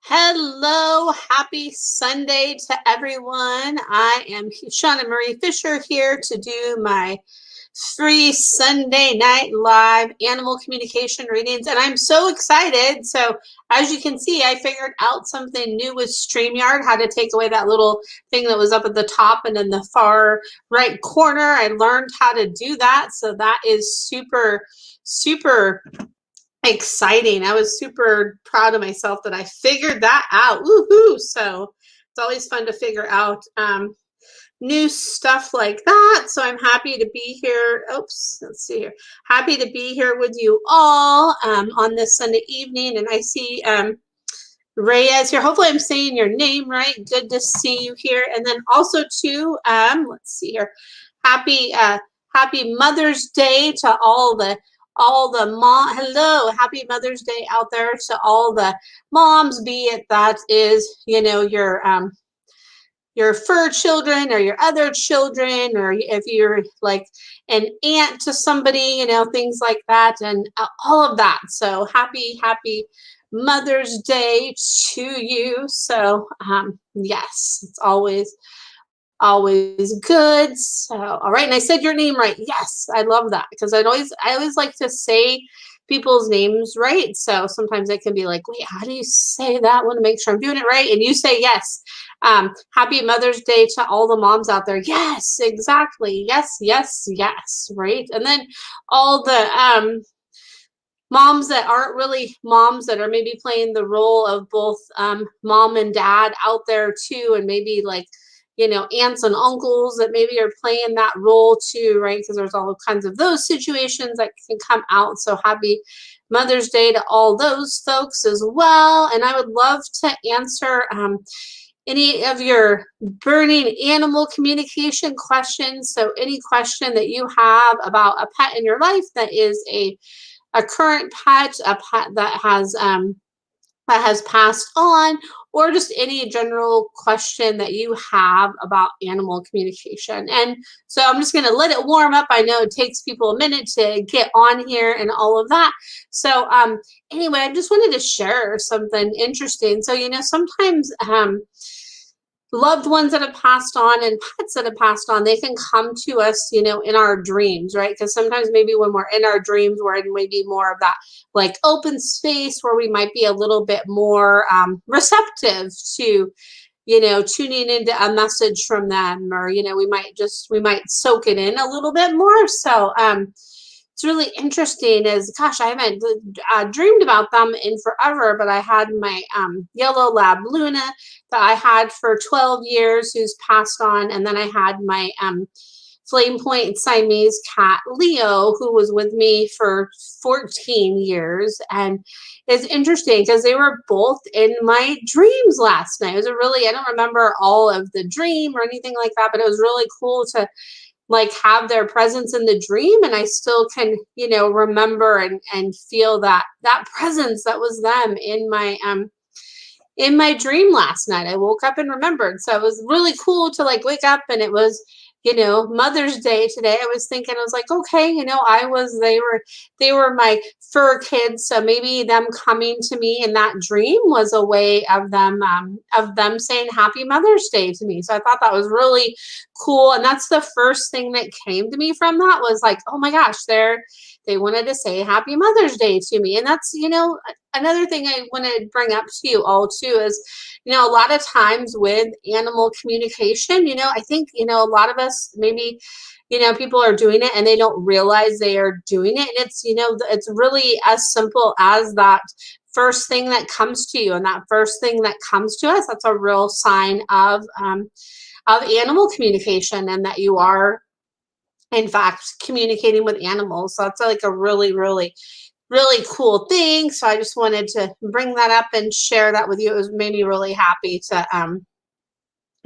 Hello, happy Sunday to everyone. I am Shauna Marie Fisher here to do my free Sunday night live animal communication readings, and I'm so excited. So, as you can see, I figured out something new with StreamYard, how to take away that little thing that was up at the top and in the far right corner. I learned how to do that, so that is super exciting. I was super proud of myself that I figured that out. Woohoo! So it's always fun to figure out new stuff like that. So I'm happy to be here. Oops, let's see here. Happy to be here with you all on this Sunday evening. And I see Reyes here. Hopefully I'm saying your name right. Good to see you here. And then also too, let's see here. Happy Mother's Day to all the mom. Hello, happy Mother's Day out there to all the moms, be it that is, your fur children or your other children, or if you're like an aunt to somebody, things like that, and all of that. So happy Mother's Day to you. So yes, it's always good. So all right, and I said your name right. Yes, I love that, because I always like to say people's names right. So sometimes I can be like, wait, how do you say that? I want to make sure I'm doing it right. And you say yes. Happy Mother's Day to all the moms out there. Yes, exactly. Yes, right. And then all the moms that aren't really moms, that are maybe playing the role of both mom and dad out there too, and maybe like aunts and uncles that maybe are playing that role too, right? Because there's all kinds of those situations that can come out. So happy Mother's Day to all those folks as well. And I would love to answer any of your burning animal communication questions. So any question that you have about a pet in your life that is a current pet, a pet that has passed on, or just any general question that you have about animal communication. And so I'm just going to let it warm up. I know it takes people a minute to get on here and all of that. So anyway, I just wanted to share something interesting. So, sometimes loved ones that have passed on and pets that have passed on, they can come to us, in our dreams, right? Because sometimes maybe when we're in our dreams, we're in maybe more of that like open space where we might be a little bit more receptive to, tuning into a message from them, or, we might soak it in a little bit more. So, it's really interesting is, gosh, I haven't dreamed about them in forever, but I had my yellow lab Luna that I had for 12 years, who's passed on. And then I had my Flame Point Siamese cat, Leo, who was with me for 14 years. And it's interesting because they were both in my dreams last night. It was I don't remember all of the dream or anything like that, but it was really cool to like have their presence in the dream, and I still can remember and feel that presence that was them in my dream last night. I woke up and remembered. So it was really cool to like wake up, and it was Mother's Day today. I was thinking, I was like, okay, they were my fur kids, so maybe them coming to me in that dream was a way of them saying Happy Mother's Day to me. So I thought that was really cool, and that's the first thing that came to me from that was like, oh my gosh, they wanted to say Happy Mother's Day to me. And that's another thing I want to bring up to you all too is a lot of times with animal communication, I think a lot of us maybe people are doing it and they don't realize they are doing it. And it's it's really as simple as that first thing that comes to you, and that first thing that comes to us, that's a real sign of animal communication, and that you are in fact communicating with animals. So that's like a really cool thing. So I just wanted to bring that up and share that with you. It made me really happy to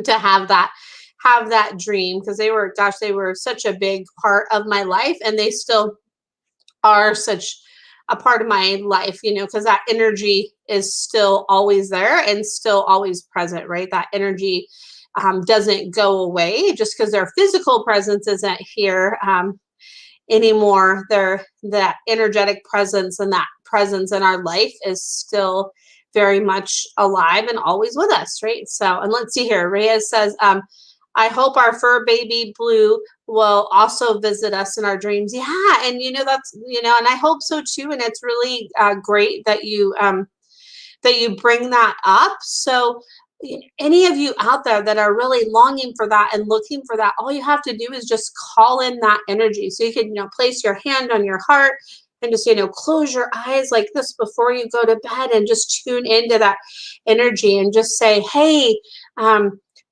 have that dream, because they were such a big part of my life, and they still are such a part of my life, because that energy is still always there and still always present, right? That energy doesn't go away just because their physical presence isn't here anymore. That energetic presence and that presence in our life is still very much alive and always with us, right? So, and let's see here. Reyes says, I hope our fur baby Blue will also visit us in our dreams. Yeah, and that's and I hope so too. And it's really great that you bring that up. So any of you out there that are really longing for that and looking for that, all you have to do is just call in that energy. So you can place your hand on your heart and just close your eyes like this before you go to bed and just tune into that energy and just say, hey,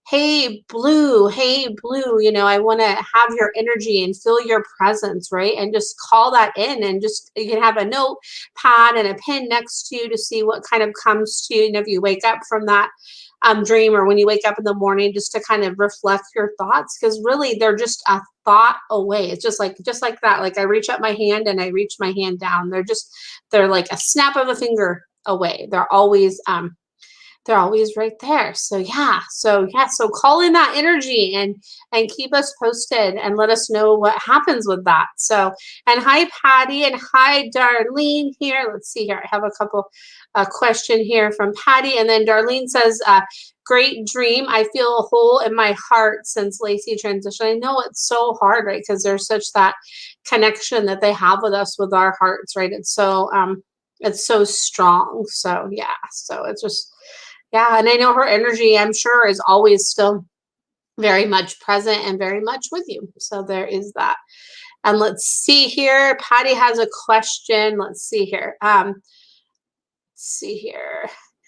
hey Blue, I want to have your energy and feel your presence, right? And just call that in, and just you can have a notepad and a pen next to you to see what kind of comes to you, if you wake up from that dream, or when you wake up in the morning, just to kind of reflect your thoughts, because really they're just a thought away. It's just like that. Like I reach up my hand and I reach my hand down. They're like a snap of a finger away. They're always right there. So call in that energy and keep us posted and let us know what happens with that. So, and hi Patty, and hi Darlene here. Let's see here. I have a couple question here from Patty, and then Darlene says, great dream. I feel a hole in my heart since Lacey transitioned. I know it's so hard, right? Because there's such that connection that they have with us, with our hearts, right? It's so strong. So so it's just, and I know her energy, I'm sure, is always still very much present and very much with you. So there is that. And let's see here. Patty has a question. Let's see here.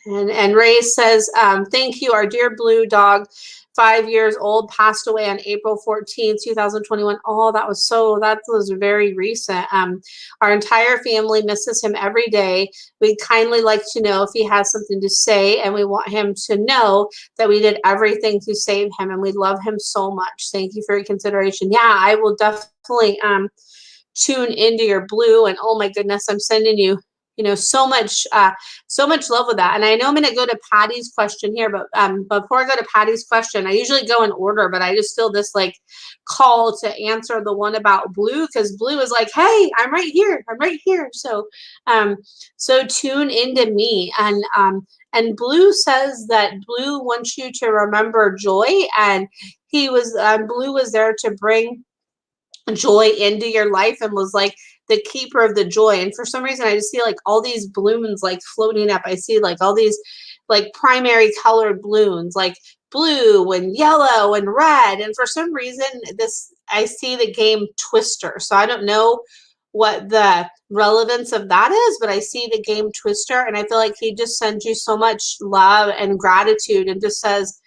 And Ray says, thank you. Our dear Blue dog, 5 years old, passed away on April 14th, 2021. Oh, that was very recent. Our entire family misses him every day. We'd kindly like to know if he has something to say, and we want him to know that we did everything to save him, and we love him so much. Thank you for your consideration. Yeah, I will definitely tune into your Blue, and oh my goodness, I'm sending you so much love with that. And I know I'm going to go to Patty's question here, but before I go to Patty's question, I usually go in order, but I just feel this like call to answer the one about Blue, because Blue is like, hey, I'm right here. So tune into me. And Blue says that Blue wants you to remember joy, and Blue was there to bring joy into your life and was like the keeper of the joy. And for some reason I just see like all these balloons like floating up. I see like all these like primary colored balloons, like blue and yellow and red. And for some reason I see the game Twister. So I don't know what the relevance of that is, but I see the game Twister, and I feel like he just sends you so much love and gratitude, and just says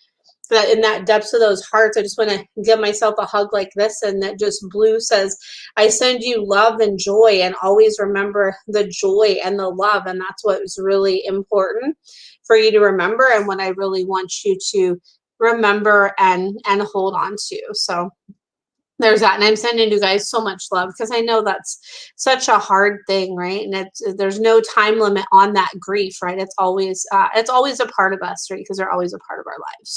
that in that depths of those hearts, I just want to give myself a hug like this. And that just Blue says, I send you love and joy, and always remember the joy and the love. And that's what is really important for you to remember, and what I really want you to remember and hold on to. So there's that. And I'm sending you guys so much love, because I know that's such a hard thing, right? And there's no time limit on that grief, right? It's always a part of us, right? Because they're always a part of our lives.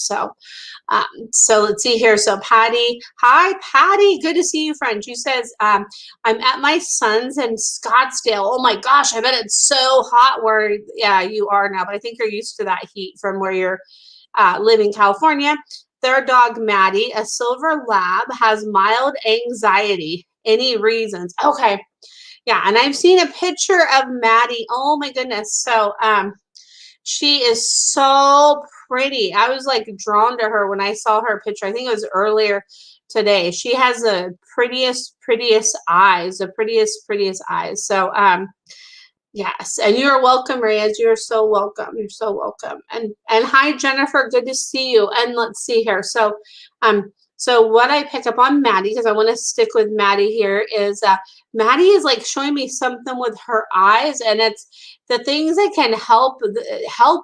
So let's see here. So Patty, hi Patty, good to see you, friend. She says, I'm at my son's in Scottsdale. Oh my gosh, I bet it's so hot where you are now, but I think you're used to that heat from where you're living in California. Their dog, Maddie, a silver lab, has mild anxiety. Any reasons? Okay. Yeah, and I've seen a picture of Maddie. Oh my goodness. So she is so pretty. I was like drawn to her when I saw her picture. I think it was earlier today. She has the prettiest eyes, prettiest eyes. So yes, and you're welcome, Reyes. You're so welcome. You're so welcome. And hi, Jennifer. Good to see you. And let's see here. So what I pick up on Maddie, because I want to stick with Maddie here, is Maddie is like showing me something with her eyes, and it's the things that can help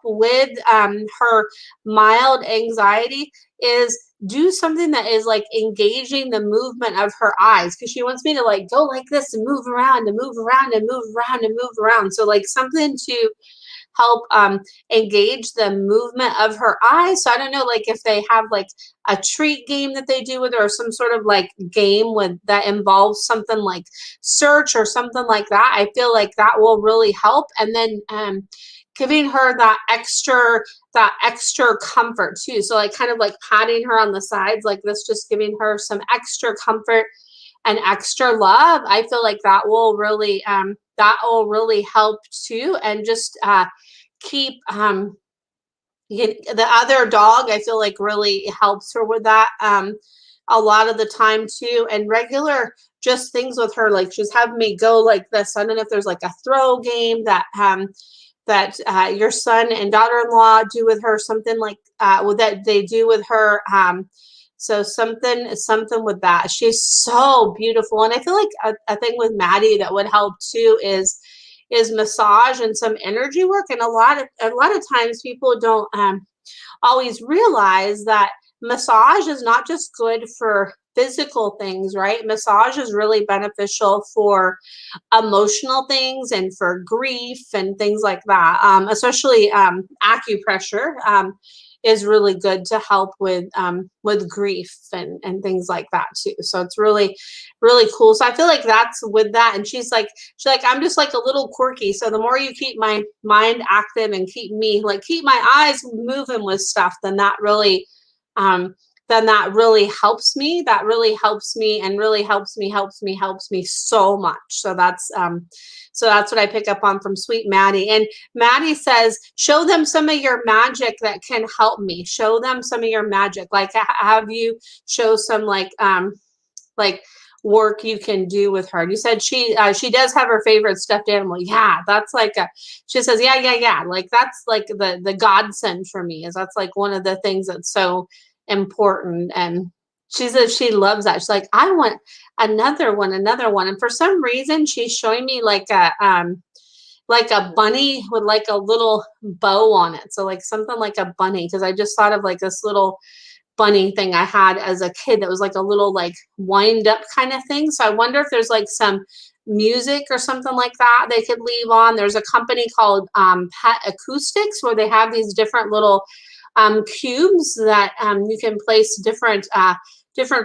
with her mild anxiety is do something that is like engaging the movement of her eyes, because she wants me to like go like this and move around and move around and move around and move around. So like something to help engage the movement of her eyes. So I don't know, like if they have like a treat game that they do with her, or some sort of like game that involves something like search or something like that. I feel like that will really help. And then giving her that extra comfort too. So like kind of like patting her on the sides like this, just giving her some extra comfort and extra love. I feel like that will really help too. And just keep the other dog, I feel like really helps her with that a lot of the time too. And regular just things with her, like she's having me go like this. I don't know if there's like a throw game that your son and daughter-in-law do with her, something like that they do with her. So something with that. She's so beautiful. And I feel like a thing with Maddie that would help too is massage and some energy work. And a lot of times people don't always realize that massage is not just good for physical things, right? Massage is really beneficial for emotional things and for grief and things like that. Especially acupressure is really good to help with grief and things like that too. So it's really, really cool. So I feel like that's with that. And she's like, I'm just like a little quirky. So the more you keep my mind active and keep my eyes moving with stuff, then that really helps me. That really helps me and really helps me so much. So that's what I pick up on from sweet Maddie. And Maddie says, show them some of your magic that can help me. Show them some of your magic. Like have you show some like work you can do with her. You said she does have her favorite stuffed animal. Yeah, that's like she says, yeah. Like that's like the godsend for me, is that's like one of the things that's so important. And she says she loves that. She's like, I want another one. And for some reason she's showing me like a bunny with like a little bow on it. So like something like a bunny, because I just thought of like this little bunny thing I had as a kid that was like a little like wind up kind of thing. So I wonder if there's like some music or something like that they could leave on. There's a company called Pet Acoustics where they have these different little cubes that you can place different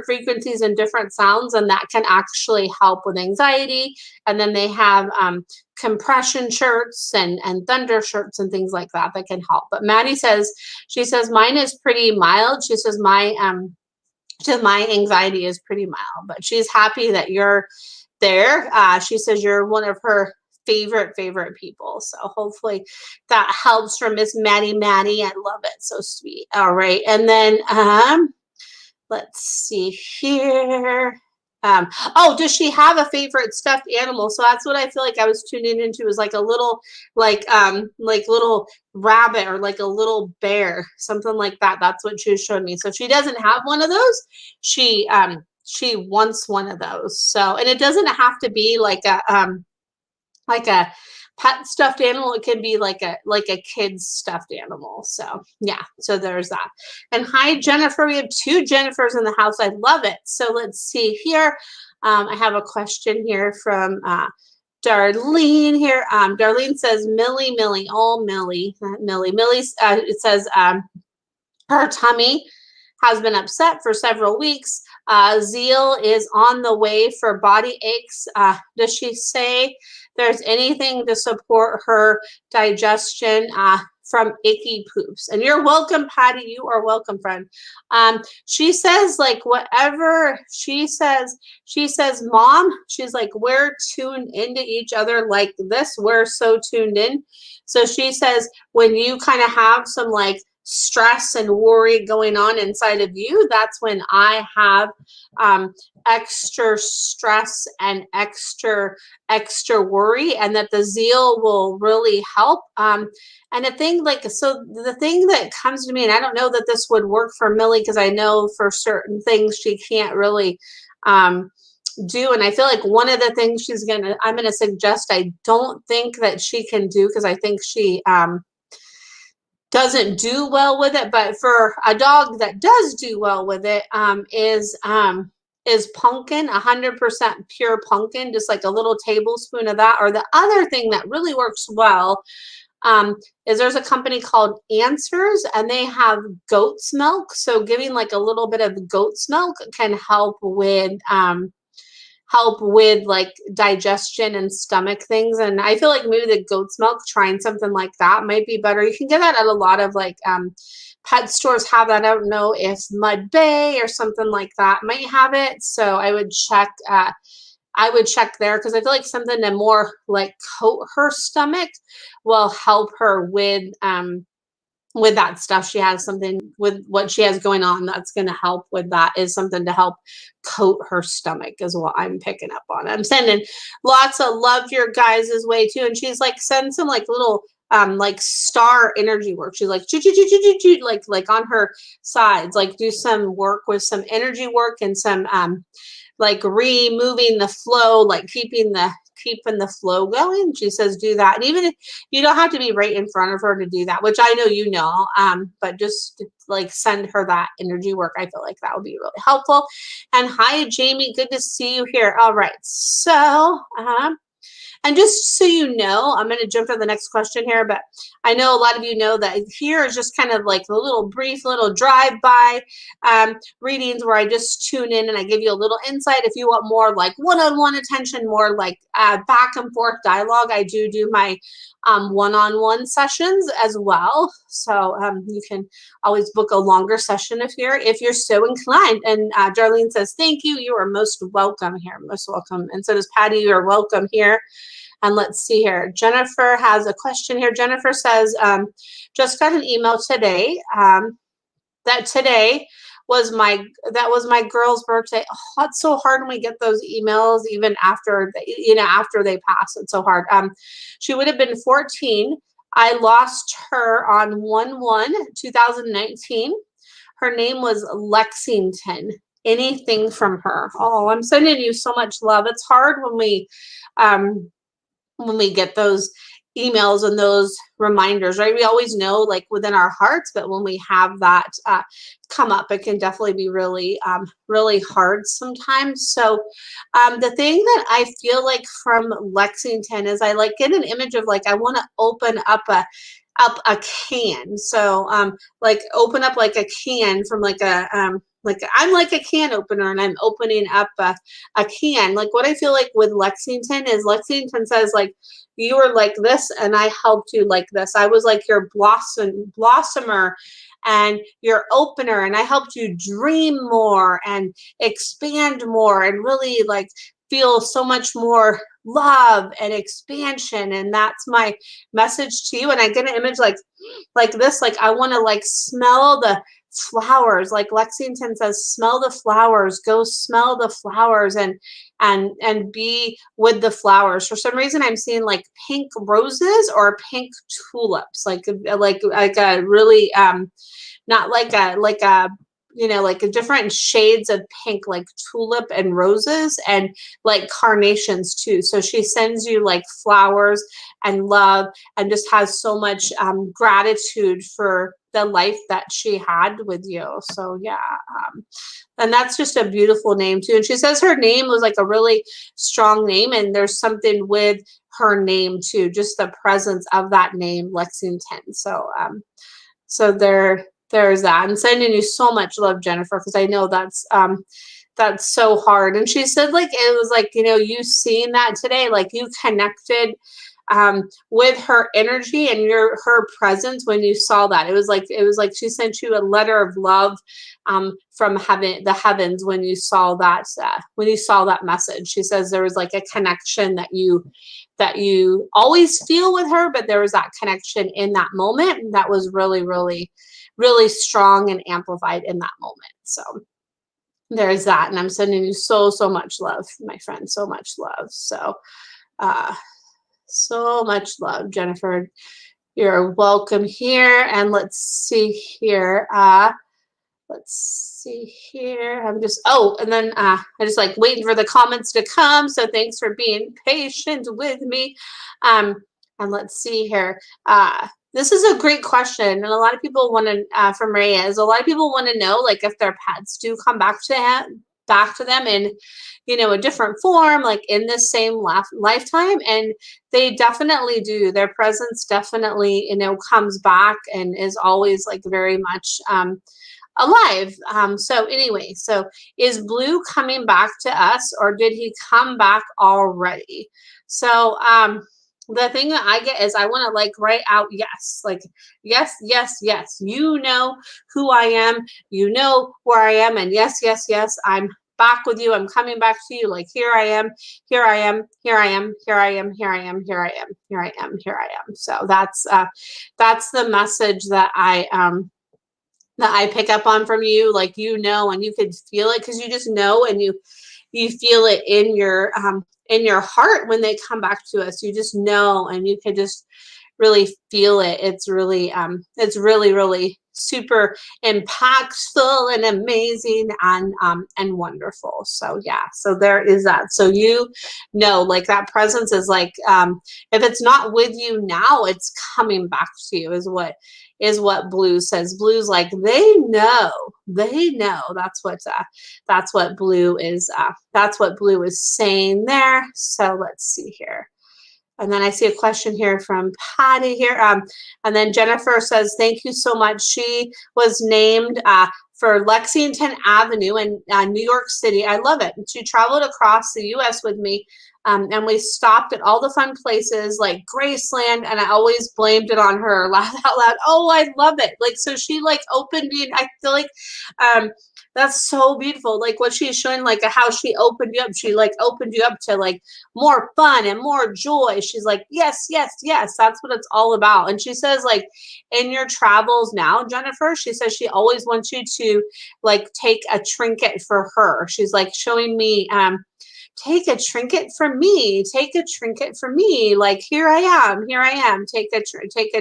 frequencies and different sounds, and that can actually help with anxiety. And then they have compression shirts and thunder shirts and things like that can help. But Maddie says, mine is pretty mild. She says my anxiety is pretty mild, but she's happy that you're there. She says you're one of her favorite people. So hopefully that helps for Miss Maddie. I love it. So sweet. All right. And then let's see here. Does she have a favorite stuffed animal? So that's what I feel like I was tuning into, is like a little like little rabbit or like a little bear, something like that. That's what she was showing me. So she doesn't have one of those. She wants one of those. So, and it doesn't have to be like a pet stuffed animal. It can be like a kid's stuffed animal. So yeah, so there's that. And hi, Jennifer. We have 2 Jennifers in the house. I love it. So let's see here. I have a question here from Darlene here. Darlene says, Millie. Oh, Millie. It says her tummy has been upset for several weeks. Zeal is on the way for body aches. Does she say there's anything to support her digestion from icky poops? And you're welcome, Patty. You are welcome, friend. She says, like, whatever she says, Mom, she's like, we're tuned into each other like this. We're so tuned in. So she says, when you kind of have some like stress and worry going on inside of you, that's when I have extra stress and extra worry, and that the zeal will really help. And the thing that comes to me, and I don't know that this would work for Millie, because I know for certain things she can't really do. And I feel like one of the things I'm gonna suggest, I don't think that she can do, because I think she doesn't do well with it, but for a dog that does do well with it, is pumpkin, 100% pure pumpkin, just like a little tablespoon of that. Or the other thing that really works well is there's a company called Answers, and they have goat's milk. So giving like a little bit of goat's milk can help with help with like digestion and stomach things. And I feel like maybe the goat's milk, trying something like that might be better. You can get that at a lot of like pet stores have that. I don't know if Mud Bay or something like that might have it. So I would check there, because I feel like something to more like coat her stomach will help her with that stuff. She has something with what she has going on that's going to help with that, is something to help coat her stomach, is what I'm picking up on. I'm sending lots of love your guys' way too. And she's like, send some like little like star energy work. She's like like on her sides, like do some work with some energy work and some like removing the flow, like keeping the flow going. She says do that. And even if you don't have to be right in front of her to do that, which I know you know, but just like send her that energy work. I feel like that would be really helpful. And hi, Jamie, good to see you here. All right, so and just so you know, I'm going to jump to the next question here, but I know a lot of you know that here is just kind of like a little brief, little drive-by readings where I just tune in and I give you a little insight. If you want more like one-on-one attention, more like back and forth dialogue, I do my one-on-one sessions as well. So you can always book a longer session if you're so inclined. And Darlene says, thank you. You are most welcome here. Most welcome. And so does Patty. You are welcome here. And let's see here. Jennifer has a question here. Jennifer says, just got an email today that today was my girl's birthday. Oh, it's so hard when we get those emails even after after they pass. It's so hard. She would have been 14. I lost her on 1/1/2019. Her name was Lexington. Anything from her? Oh, I'm sending you so much love. It's hard when we get those emails and those reminders, right? We always know like within our hearts, but when we have that come up, it can definitely be really, really hard sometimes. So the thing that I feel like from Lexington is I like get an image of like, I want to open up a can. So like open up like a can from like a like I'm like a can opener and I'm opening up a can. Like what I feel like with Lexington is Lexington says like, you were like this and I helped you like this. I was like your blossomer and your opener, and I helped you dream more and expand more and really like feel so much more love and expansion. And that's my message to you. And I get an image like this, like I want to like smell the flowers. Like Lexington says, smell the flowers, go smell the flowers and be with the flowers. For some reason I'm seeing like pink roses or pink tulips, like a really not like a like a different shades of pink, like tulip and roses and like carnations too. So she sends you like flowers and love and just has so much gratitude for the life that she had with you. So yeah, and that's just a beautiful name too. And she says her name was like a really strong name, and there's something with her name too, just the presence of that name, Lexington. So so there's that. I'm sending you so much love, Jennifer, because I know that's so hard. And she said like it was like, you seeing that today, like you connected with her energy and her presence when you saw that. It was like she sent you a letter of love from the heavens when you saw that message. She says there was like a connection that you always feel with her, but there was that connection in that moment, and that was really, really, really strong and amplified in that moment. So there's that. And I'm sending you so much love, my friend, so much love. So so much love, Jennifer. You're welcome here. And let's see here. I'm just, and then I just like waiting for the comments to come. So thanks for being patient with me. And let's see here. This is a great question. And a lot of people want to, from Maria, is a lot of people want to know, like, if their pets do come back to them in, a different form, like in this same lifetime. And they definitely do. Their presence definitely, comes back and is always like very much alive. So anyway, so is Blue coming back to us, or did he come back already? So the thing that I get is I want to like write out yes, like yes, yes, yes. You know who I am, you know where I am, and yes, yes, yes, I'm back with you. I'm coming back to you. Like here I am, here I am, here I am, here I am, here I am, here I am, here I am, here I am. So that's the message that I pick up on from you, like, you know, and you could feel it because you just know, and you feel it in your heart when they come back to us. You just know, and you can just really feel it. It's really, really super impactful and amazing and wonderful. So yeah, so there is that. So you know, like that presence is like if it's not with you now, it's coming back to you is what Blue says. Blue's like they know. That's what Blue is saying there. So let's see here. And then I see a question here from Patty here. And then Jennifer says, thank you so much. She was named for Lexington Avenue in New York City. I love it. She traveled across the U.S. with me. And we stopped at all the fun places like Graceland, and I always blamed it on her. Laugh out loud. Oh, I love it. Like, so she like opened me, and I feel like that's so beautiful. Like what she's showing, like how she opened you up. She like opened you up to like more fun and more joy. She's like, yes, yes, yes. That's what it's all about. And she says, like, in your travels now, Jennifer, she says she always wants you to like take a trinket for her. She's like showing me, take a trinket for me, take a trinket for me. Like, here I am, take a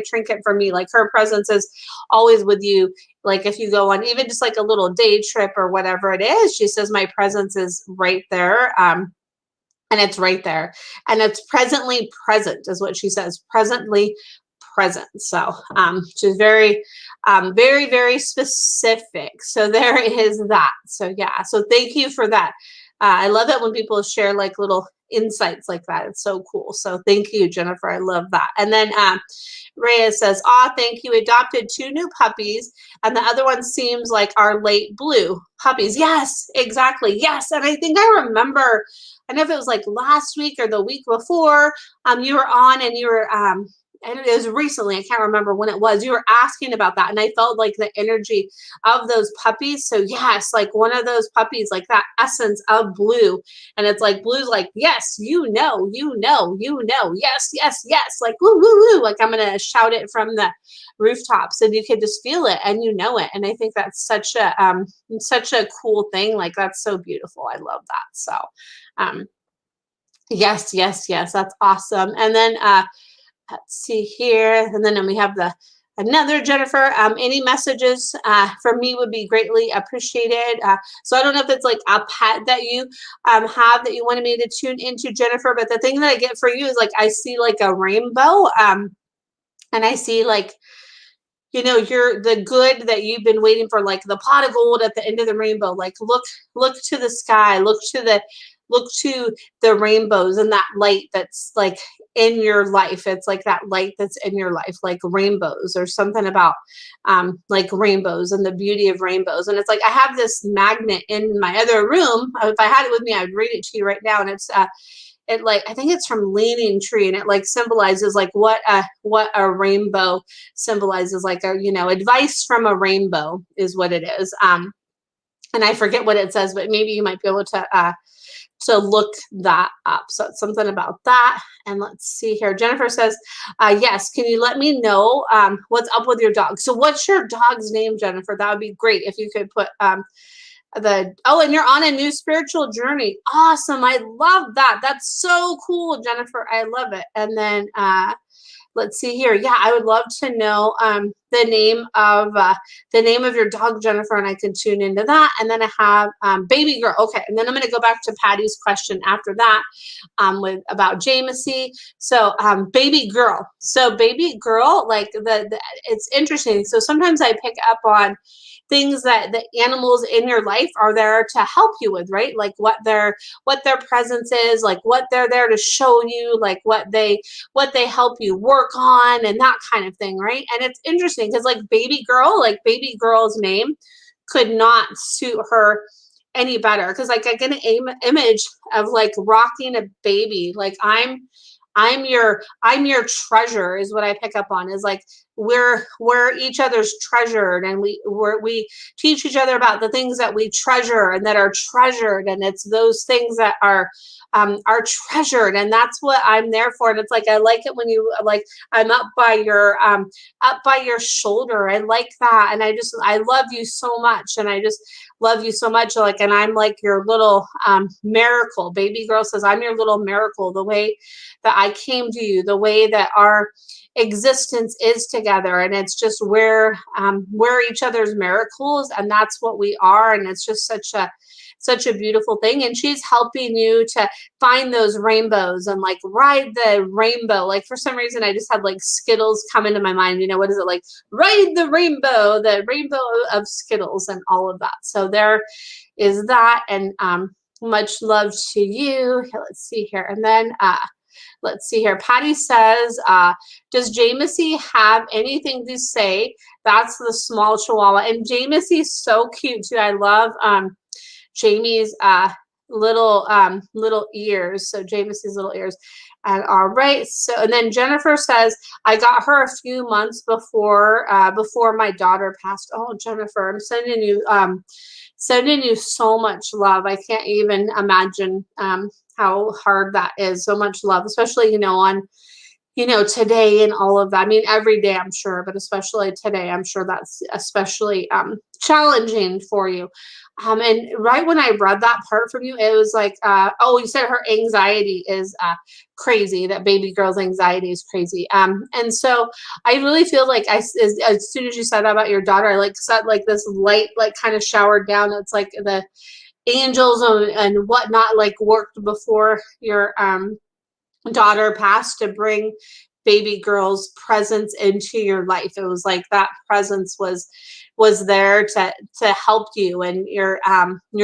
trinket for me. Like her presence is always with you. Like if you go on even just like a little day trip or whatever it is, she says my presence is right there. And it's right there, and it's presently present is what she says, presently present. So she's very very, very specific. So there is that. So yeah, so thank you for that. I love it when people share like little insights like that. It's so cool. So thank you, Jennifer. I love that. And then Reyes says, thank you. Adopted 2 new puppies, and the other one seems like our late Blue puppies. Yes, exactly. Yes. And I think I remember, I don't know if it was like last week or the week before, you were on, and you were and it was recently, I can't remember when it was, you were asking about that, and I felt like the energy of those puppies. So yes, like one of those puppies, like that essence of Blue, and it's like Blue's like, yes, you know, yes, yes, yes, like woo, woo, woo, like I'm gonna shout it from the rooftops, and you can just feel it, and you know it. And I think that's such a cool thing. Like that's so beautiful. I love that. So yes, yes, yes, that's awesome. And then let's see here. And then we have another Jennifer. Any messages for me would be greatly appreciated. So I don't know if it's like a pet that you have that you wanted me to tune into, Jennifer, but the thing that I get for you is like I see like a rainbow, and I see like, you know, you're the good that you've been waiting for, like the pot of gold at the end of the rainbow. Like look to the sky, look to the rainbows and that light that's like in your life. It's like that light that's in your life, like rainbows, or something about like rainbows and the beauty of rainbows. And it's like I have this magnet in my other room. If I had it with me, I'd read it to you right now. And it's it like, I think it's from Leaning Tree, and it like symbolizes like what a rainbow symbolizes, like a, you know, advice from a rainbow is what it is. And I forget what it says, but maybe you might be able to look that up. So it's something about that. And let's see here. Jennifer says, yes, can you let me know what's up with your dog? So what's your dog's name, Jennifer? That would be great if you could put and you're on a new spiritual journey. Awesome. I love that. That's so cool, Jennifer. I love it. And then let's see here. Yeah, I would love to know the name of your dog, Jennifer, and I can tune into that. And then I have Baby Girl. Okay, and then I'm going to go back to Patty's question after that with about Jamesie. So Baby Girl. So Baby Girl, like it's interesting. So sometimes I pick up on things that the animals in your life are there to help you with, right? Like what their presence is, like what they're there to show you, like what they help you work on, and that kind of thing, right? And it's interesting because like Baby Girl, like Baby Girl's name could not suit her any better. Because like I get an image of like rocking a baby. Like I'm your treasure is what I pick up on, is like we're each other's treasured, and we teach each other about the things that we treasure and that are treasured, and it's those things that are treasured, and that's what I'm there for. And it's like I like it when you like I'm up by your shoulder. I like that, and I love you so much, and I just love you so much. Like, and I'm like your little miracle. Baby girl says I'm your little miracle. The way that I came to you, the way that our existence is together, and it's just we're each other's miracles, and that's what we are, and it's just such a beautiful thing. And she's helping you to find those rainbows and like ride the rainbow. Like for some reason I just had like Skittles come into my mind. You know, what is it, like ride the rainbow of Skittles and all of that. So there is that, and much love to you. Let's see here. And then let's see here. Patty says, does Jamesie have anything to say? That's the small Chihuahua. And Jamesie's so cute too. I love Jamie's little ears. So Jamesie's little ears. And all right. So, and then Jennifer says, I got her a few months before my daughter passed. Oh, Jennifer, I'm sending you so much love. I can't even imagine how hard that is. So much love, especially, on today and all of that. I mean, every day, I'm sure, but especially today, I'm sure that's especially challenging for you. And right when I read that part from you, it was like, oh, you said her anxiety is crazy, that baby girl's anxiety is crazy. And so I really feel like as soon as you said that about your daughter, I like said like this light, like kind of showered down. It's like the angels and whatnot, like worked before your daughter passed to bring baby girl's presence into your life. It was like that presence was there to help you, and your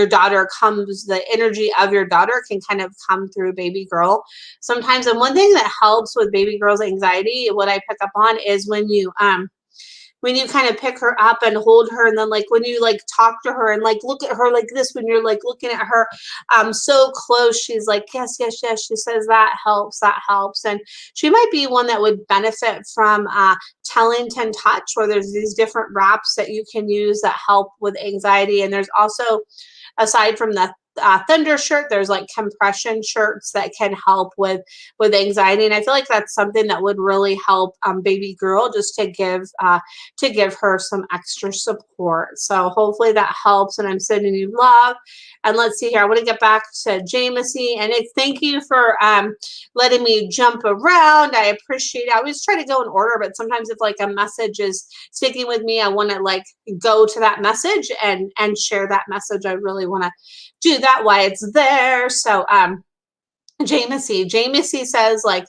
daughter comes, the energy of your daughter can kind of come through baby girl sometimes. And one thing that helps with baby girl's anxiety, what I pick up on, is when you kind of pick her up and hold her, and then like when you like talk to her and like look at her like this, when you're like looking at her so close, she's like, yes, yes, yes. She says that helps. And she might be one that would benefit from Tellington Touch, where there's these different wraps that you can use that help with anxiety. And there's also, aside from the Thunder shirt, there's like compression shirts that can help with anxiety. And I feel like that's something that would really help baby girl, just to give her some extra support. So hopefully that helps, and I'm sending you love. And let's see here, I want to get back to Jamesie, and thank you for letting me jump around. I appreciate it. I always try to go in order, but sometimes if like a message is sticking with me, I want to like go to that message and share that message. I really want to do that while it's there. So Jamesie says, like,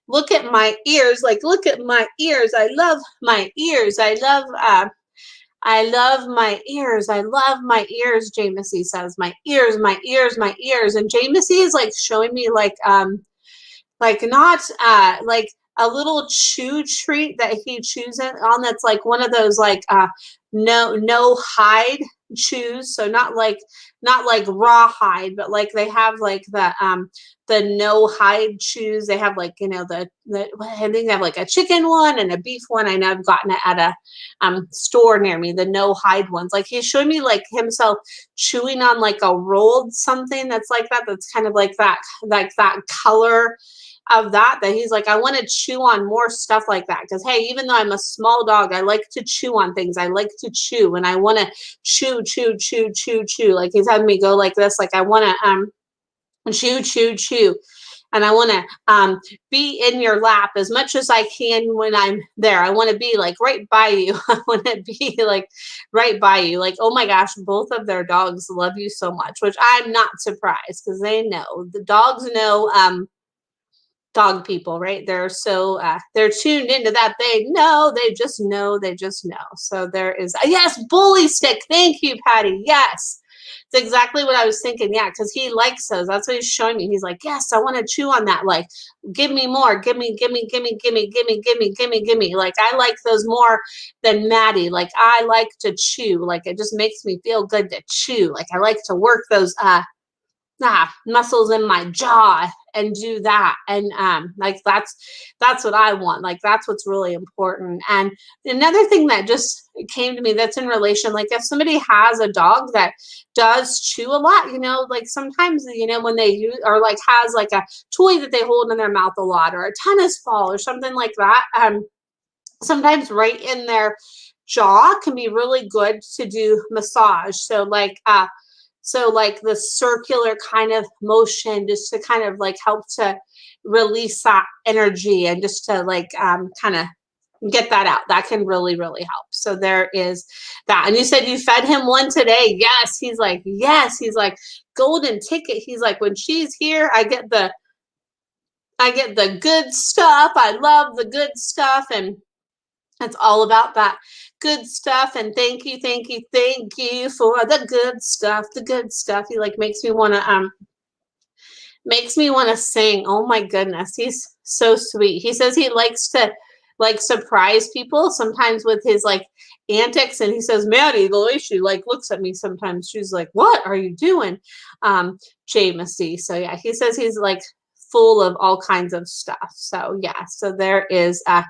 look at my ears, like look at my ears. I love my ears. I love my ears. I love my ears. Jamesie says, my ears, my ears, my ears. And Jamesie is like showing me like not like a little chew treat that he chews on, that's like one of those like no hide chews. So not like raw hide, but like they have like the no hide chews. They have like, the I think they have like a chicken one and a beef one. I know I've gotten it at a store near me, the no hide ones. Like he's showing me like himself chewing on like a rolled something that's like that, that's kind of like that color of that he's like, I want to chew on more stuff like that, because hey, even though I'm a small dog, I like to chew on things. I like to chew, and I want to chew. Like he's having me go like this, like I want to chew, and I want to be in your lap as much as I can when I'm there. I want to be like right by you. I want to be like right by you. Like, oh my gosh, both of their dogs love you so much, which I'm not surprised, because they know, the dogs know dog people, right? They're so they're tuned into that. They just know. So there is yes, bully stick. Thank you, Patty. Yes. it's exactly what I was thinking. Yeah, because he likes those. That's what he's showing me. He's like, yes, I want to chew on that. Like, give me more. Give me, give me, give me, give me, give me, give me, give me, give me. Like, I like those more than Maddie. Like, I like to chew. Like, it just makes me feel good to chew. Like, I like to work those muscles in my jaw and do that. And like that's what I want. Like that's what's really important. And another thing that just came to me that's in relation, like if somebody has a dog that does chew a lot, you know, like sometimes, you know, when they use or like has like a toy that they hold in their mouth a lot or a tennis ball or something like that, sometimes right in their jaw can be really good to do massage. So like the circular kind of motion just to kind of like help to release that energy and just to like kind of get that out. That can really, really help. So there is that. And you said you fed him one today. Yes. He's like, yes. He's like, golden ticket. He's like, when she's here, I get the good stuff. I love the good stuff. And it's all about that good stuff. And thank you, thank you, thank you for the good stuff. The good stuff. He like makes me want to sing. Oh my goodness, he's so sweet. He says he likes to like surprise people sometimes with his like antics. And he says, Maddie, the way she like looks at me sometimes, she's like, what are you doing? Jamesy. So yeah, he says he's like full of all kinds of stuff. So yeah, so there is that.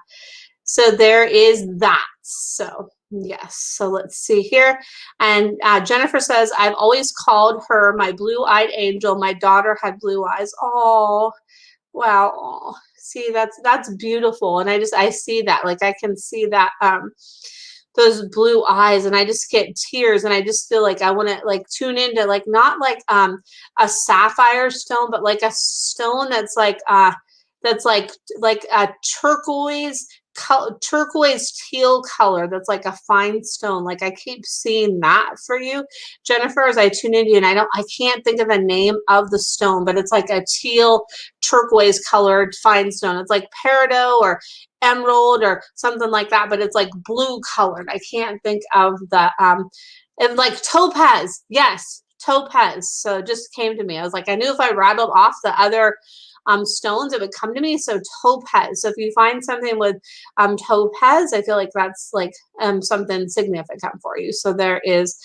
So yes. So let's see here. And Jennifer says, I've always called her my blue-eyed angel. My daughter had blue eyes. Oh, wow. Oh, see, that's beautiful. And I see that, like, I can see that, those blue eyes, and I just get tears, and I just feel like I want to like tune into like, not like, a sapphire stone, but like a stone that's like a turquoise teal color that's like a fine stone. Like I keep seeing that for you, Jennifer, as I tune into you, and I can't think of the name of the stone, but it's like a teal turquoise colored fine stone. It's like peridot or emerald or something like that, but it's like blue colored. I can't think of the and like topaz. Yes, topaz. So it just came to me. I was like, I knew if I rattled off the other stones, it would come to me. So topaz. So if you find something with topaz, I feel like that's like something significant for you. So there is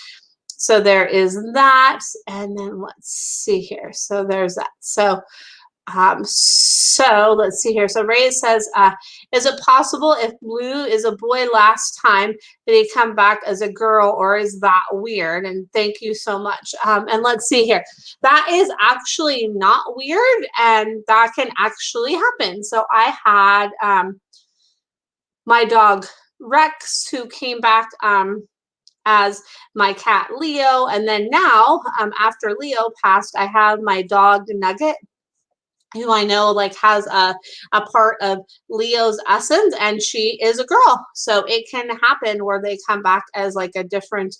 that. And then let's see here. So there's that. So let's see here. So Ray says, is it possible if Blue is a boy last time, did he come back as a girl, or is that weird? And thank you so much. And let's see here. That is actually not weird, and that can actually happen. So I had my dog Rex, who came back as my cat Leo. And then now, after Leo passed, I have my dog Nugget, who I know like has a part of Leo's essence, and she is a girl. So it can happen where they come back as like a different,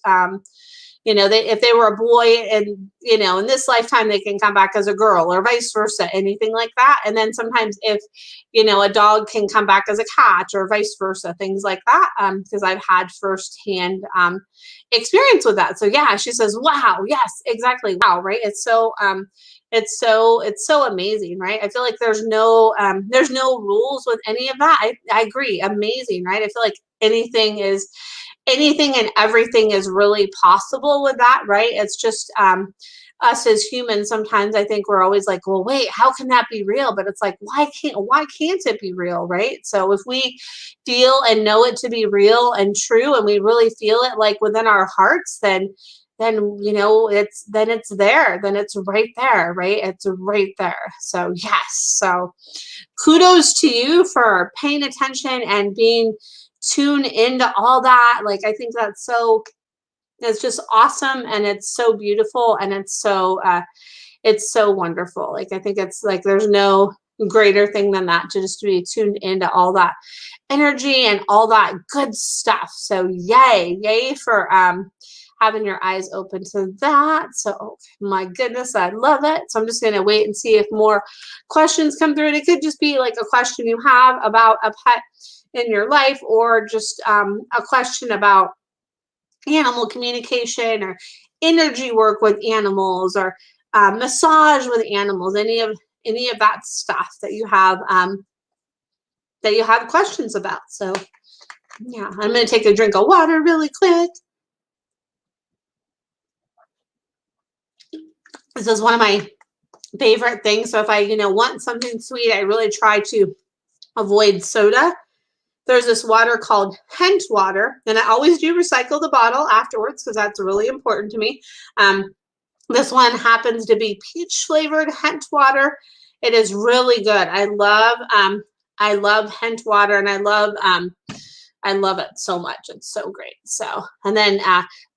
if they were a boy and, in this lifetime, they can come back as a girl, or vice versa, anything like that. And then sometimes if, a dog can come back as a cat, or vice versa, things like that. Because I've had firsthand experience with that. So yeah, she says, wow, yes, exactly. Wow. Right. It's so amazing, right? I feel like there's no rules with any of that. I agree. Amazing, right? I feel like anything and everything is really possible with that, right? It's just us as humans, sometimes I think we're always like, well, wait, how can that be real? But it's like, why can't it be real, right? So if we feel and know it to be real and true, and we really feel it like within our hearts, then it's there, then it's right there, right? It's right there. So yes. So kudos to you for paying attention and being tuned into all that. Like, I think it's just awesome, and it's so beautiful, and it's so wonderful. Like, I think it's like there's no greater thing than that, to just be tuned into all that energy and all that good stuff. So yay for having your eyes open to that. So my goodness, I love it. So I'm just going to wait and see if more questions come through. And it could just be like a question you have about a pet in your life, or just a question about animal communication, or energy work with animals or massage with animals, any of that stuff that you have questions about. So yeah, I'm going to take a drink of water really quick. This is one of my favorite things. So if I, want something sweet, I really try to avoid soda. There's this water called Hent water, and I always do recycle the bottle afterwards because that's really important to me. This one happens to be peach flavored Hent water. It is really good. I love Hent water, and I love it so much. It's so great. So, and then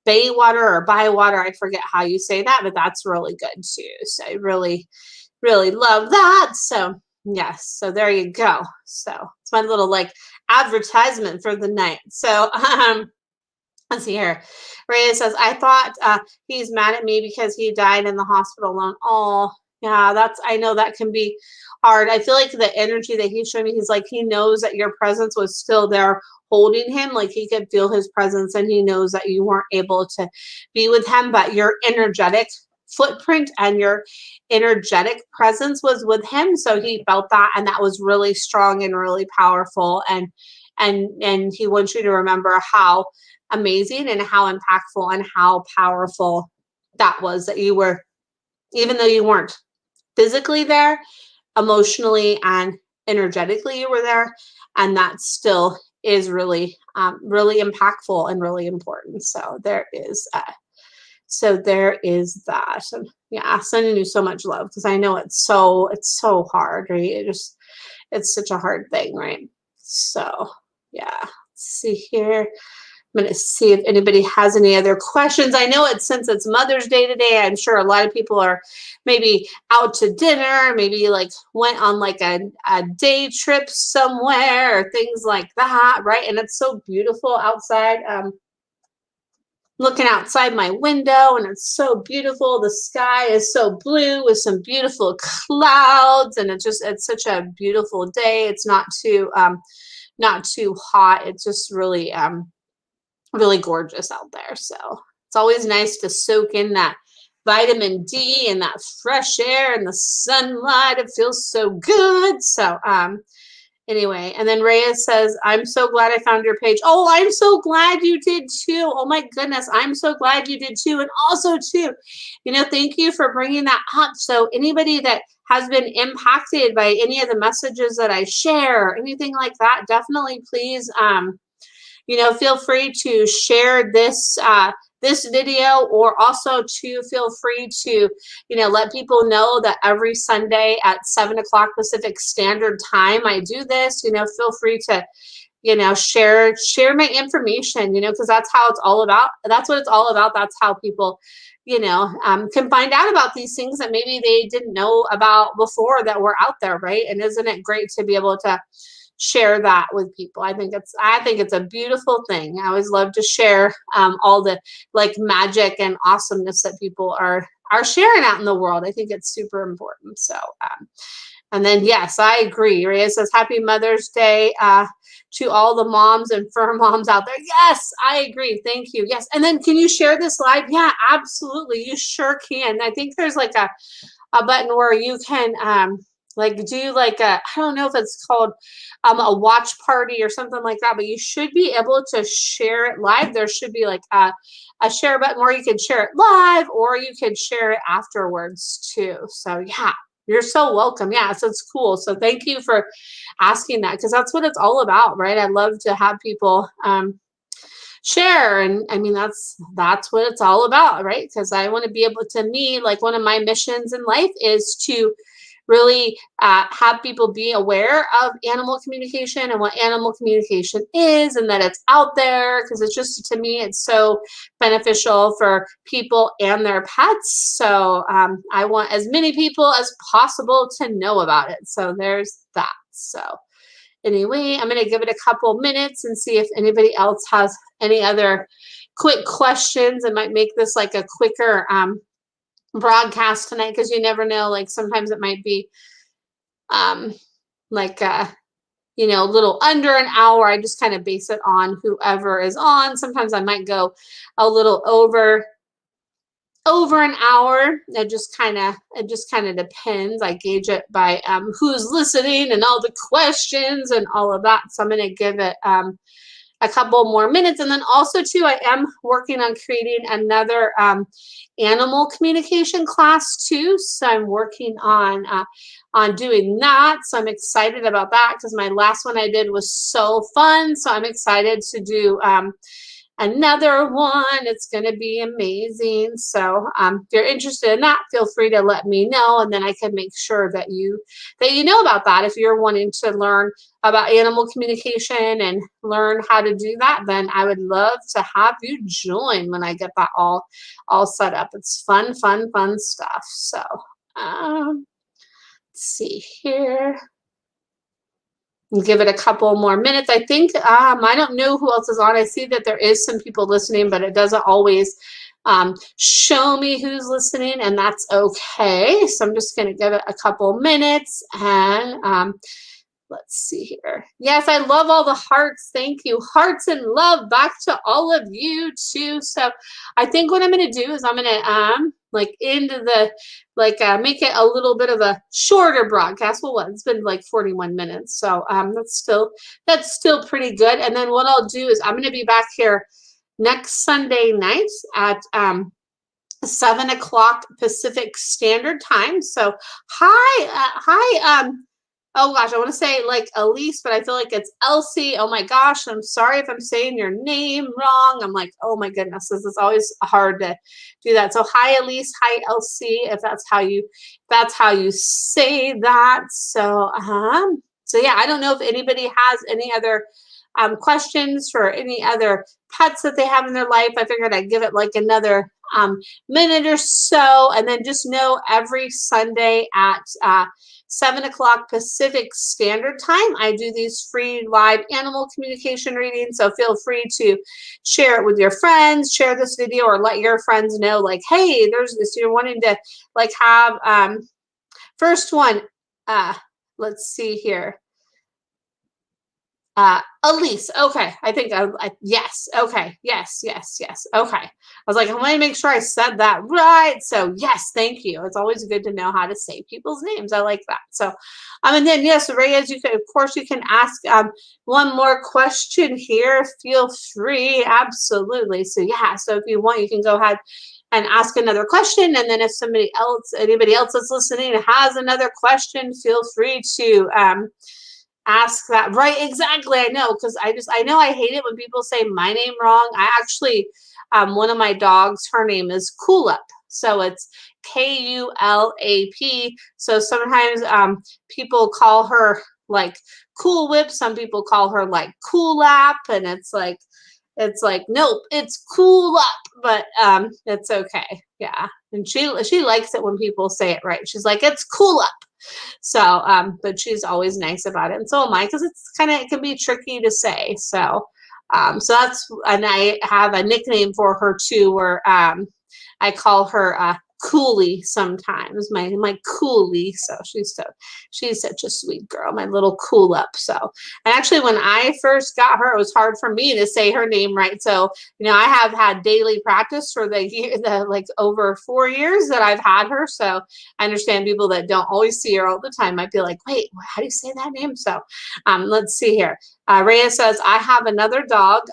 bay water or Bai water, I forget how you say that, but that's really good too. So I really, really love that. So yes, so there you go. So it's my little like advertisement for the night. So let's see here. Rhea says, I thought he's mad at me because he died in the hospital alone. Oh, yeah, I know that can be hard. I feel like the energy that he's showing me, he's like, he knows that your presence was still there holding him. Like he could feel his presence and he knows that you weren't able to be with him, but your energetic footprint and your energetic presence was with him. So he felt that, and that was really strong and really powerful. And he wants you to remember how amazing and how impactful and how powerful that was, that you were, even though you weren't physically there, emotionally and energetically you were there, and that still is really really impactful and really important. So there is that. And yeah, sending you so much love because I know it's so hard, right? It's such a hard thing, right? So yeah, let's see here. I'm going to see if anybody has any other questions. I know since it's Mother's Day today, I'm sure a lot of people are maybe out to dinner, maybe like went on like a day trip somewhere or things like that, right? And it's so beautiful outside. Looking outside my window and it's so beautiful. The sky is so blue with some beautiful clouds, and it's such a beautiful day. It's not too hot. It's just really really gorgeous out there. So it's always nice to soak in that vitamin D and that fresh air and the sunlight. It feels so good. So anyway, and then Reyes says, I'm so glad I found your page. Oh, I'm so glad you did too. Oh my goodness, I'm so glad you did too. And also too, thank you for bringing that up. So anybody that has been impacted by any of the messages that I share or anything like that, definitely please feel free to share this this video, or also to feel free to let people know that every Sunday at 7 o'clock Pacific Standard Time I do this. Feel free to share my information, because that's how it's all about. That's what it's all about. That's how people can find out about these things that maybe they didn't know about before that were out there, right? And isn't it great to be able to share that with people? I think it's a beautiful thing. I always love to share all the like magic and awesomeness that people are sharing out in the world. I think it's super important. So and then yes, I agree. Rhea says happy Mother's Day to all the moms and fur moms out there. Yes, I agree. Thank you. Yes. And then can you share this live? Yeah, absolutely. You sure can. I think there's like a button where you can like do like I don't know if it's called a watch party or something like that, but you should be able to share it live. There should be like a share button where you can share it live, or you can share it afterwards too. So yeah, you're so welcome. Yeah, so it's cool. So thank you for asking that, because that's what it's all about, right? I love to have people share, and I mean that's what it's all about, right? Because I want to be able to, like one of my missions in life is to really have people be aware of animal communication and what animal communication is, and that it's out there, because it's just, to me, it's so beneficial for people and their pets. So I want as many people as possible to know about it. So there's that. So anyway, I'm going to give it a couple minutes and see if anybody else has any other quick questions. I might make this like a quicker broadcast tonight, because you never know, like sometimes it might be like a little under an hour. I just kind of base it on whoever is on. Sometimes I might go a little over, over an hour. It just kind of depends. I gauge it by who's listening and all the questions and all of that. So I'm going to give it a couple more minutes. And then also too, I am working on creating another animal communication class too. So I'm working on doing that. So I'm excited about that because my last one I did was so fun. So I'm excited to do another one. It's going to be amazing. So if you're interested in that, feel free to let me know, and then I can make sure that you know about that. If you're wanting to learn about animal communication and learn how to do that, then I would love to have you join when I get that all set up. It's fun stuff. So let's see here. Give it a couple more minutes. I think I don't know who else is on. I see that there is some people listening, but it doesn't always show me who's listening, and that's okay. So I'm just going to give it a couple minutes, and let's see here. Yes, I love all the hearts. Thank you. Hearts and love back to all of you too. So I think what I'm going to do is I'm going to make it a little bit of a shorter broadcast. Well, it's been like 41 minutes. So that's still pretty good. And then what I'll do is I'm going to be back here next Sunday night at 7 o'clock Pacific Standard Time. So hi. Oh gosh, I want to say like Elise, but I feel like it's Elsie. Oh my gosh, I'm sorry if I'm saying your name wrong. I'm like, oh my goodness, this is always hard to do that. So hi Elise, hi Elsie, if that's how you say that. So yeah, I don't know if anybody has any other questions for any other pets that they have in their life. I figured I'd give it like another minute or so, and then just know every Sunday at 7 o'clock Pacific Standard Time, I do these free live animal communication readings. So feel free to share it with your friends, share this video, or let your friends know, like, hey, there's this, you're wanting to like have first one. Let's see here. Elise. Okay. I think yes. Okay. Yes. Okay. I was like, I want to make sure I said that right. So yes, thank you. It's always good to know how to say people's names. I like that. So, and then yes, Reyes, you can, of course, you can ask one more question here. Feel free. Absolutely. So yeah. So if you want, you can go ahead and ask another question. And then if anybody else that's listening has another question, feel free to ask that. Right, exactly. I know, because I know I hate it when people say my name wrong. I actually one of my dogs, her name is Kulap, so it's Kulap. So sometimes people call her like Cool Whip, some people call her like Kulap, and it's like nope, it's Kulap, but it's okay. Yeah, and she likes it when people say it right. She's like, it's Kulap. So, but she's always nice about it, and so am I, because it can be tricky to say. So, so and I have a nickname for her too, where I call her Coolie sometimes, my Coolie. So she's such a sweet girl, my little Kulap. So, and actually when I first got her, it was hard for me to say her name right. So, I have had daily practice for the like over 4 years that I've had her. So I understand people that don't always see her all the time might be like, wait, how do you say that name? So let's see here. Rhea says, I have another dog,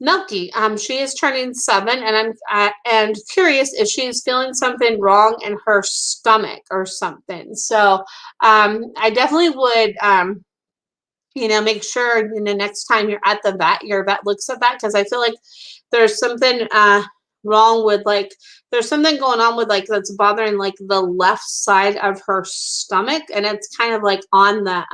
Milky. She is turning 7, and I'm curious if she's feeling something wrong in her stomach or something. So I definitely would make sure next time you're at the vet, your vet looks at that, because I feel like there's something wrong with, like, there's something going on with, like, that's bothering like the left side of her stomach, and it's kind of like on the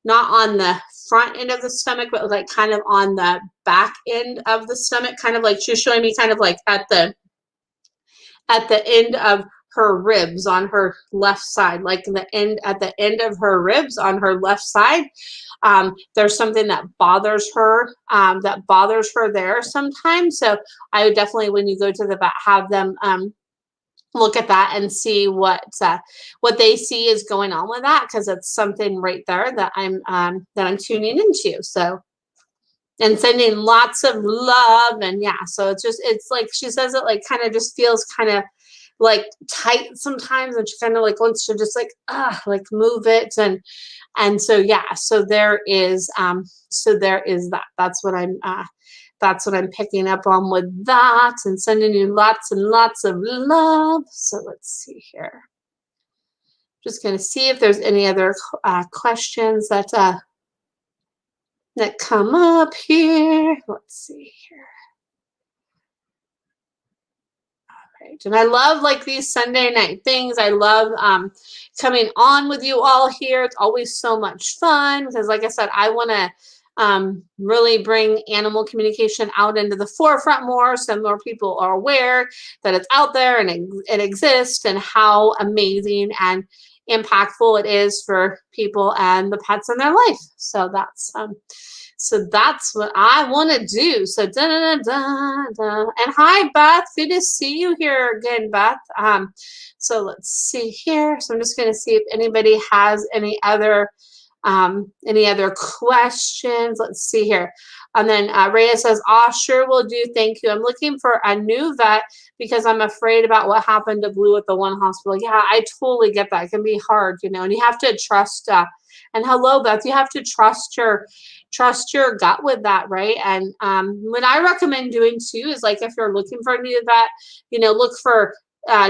not on the front end of the stomach, but like kind of on the back end of the stomach, kind of like she's showing me kind of like at the end of her ribs on her left side, like at the end of her ribs on her left side. There's something that bothers her there sometimes. So I would definitely, when you go to the vet, have them look at that and see what they see is going on with that, because it's something right there that I'm tuning into. So and sending lots of love. And yeah, so it's like she says it like kind of just feels kind of like tight sometimes, and she kind of like wants to just like move it. And so yeah, so there is that. That's what I'm picking up on with that, and sending you lots and lots of love. So let's see here. Just going to see if there's any other questions that come up here. Let's see here. All right. And I love like these Sunday night things. I love coming on with you all here. It's always so much fun because, like I said, I want to really bring animal communication out into the forefront more, so more people are aware that it's out there and it exists, and how amazing and impactful it is for people and the pets in their life. So that's what I want to do. So da, da, da, da. And hi Beth, good to see you here again, Beth. So let's see here. So I'm just going to see if anybody has any other questions. Let's see here. And then Rhea says, sure will do. Thank you. I'm looking for a new vet because I'm afraid about what happened to Blue at the one hospital. Yeah, I totally get that. It can be hard, and you have to trust, and hello, Beth, you have to trust your gut with that, right? And what I recommend doing too is, like, if you're looking for a new vet, look for